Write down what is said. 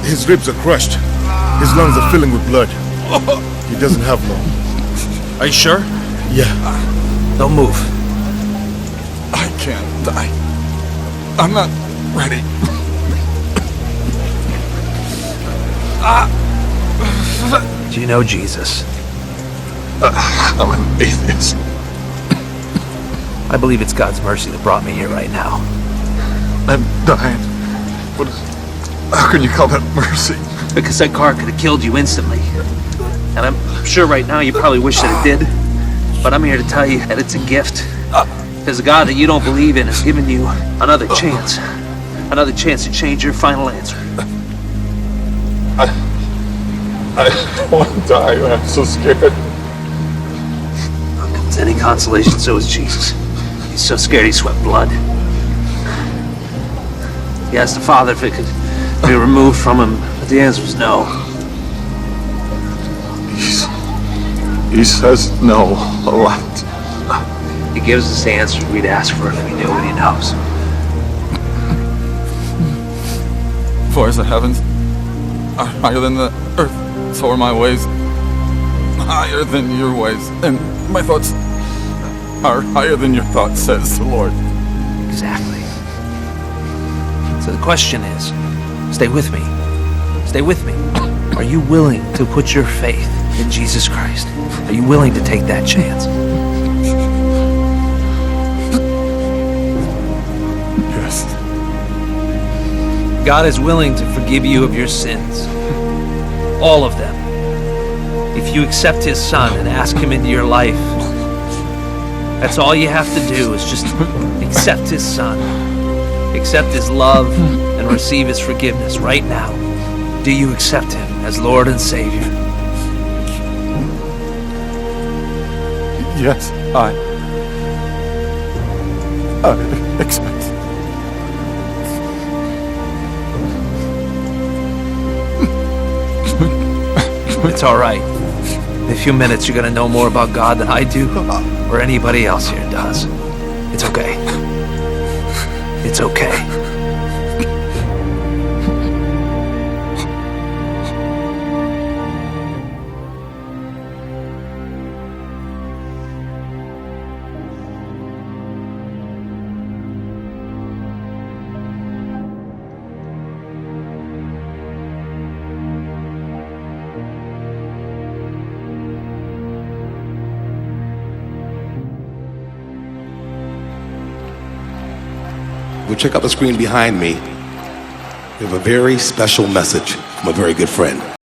His ribs are crushed. His lungs are filling with blood. He doesn't have long. Are you sure? Yeah. Don't move. I can't die. I'm not ready. Do you know Jesus? I'm an atheist. I believe it's God's mercy that brought me here right now. I'm dying. How can you call that mercy? Because that car could have killed you instantly. And I'm sure right now you probably wish that it did. But I'm here to tell you that it's a gift. Because the God that you don't believe in has given you another chance. Another chance to change your final answer. I don't want to die. I'm so scared. If it's any consolation, so is Jesus. He's so scared he sweat blood. He asked the Father if it could be removed from him, but the answer was no. He says no a lot. He gives us the answer we'd ask for if we knew what he knows. For as the heavens are higher than the earth, so are my ways higher than your ways, and my thoughts are higher than your thoughts, says the Lord. Exactly. So the question is, stay with me. Stay with me. Are you willing to put your faith in Jesus Christ? Are you willing to take that chance? Yes. God is willing to forgive you of your sins. All of them. If you accept his Son and ask him into your life, that's all you have to do is just accept his Son. Accept his love and receive his forgiveness right now. Do you accept him as Lord and Savior? Yes, I expect. It's all right. In a few minutes, you're going to know more about God than I do, or anybody else here does. It's okay. It's okay. We'll check out the screen behind me. We have a very special message from a very good friend.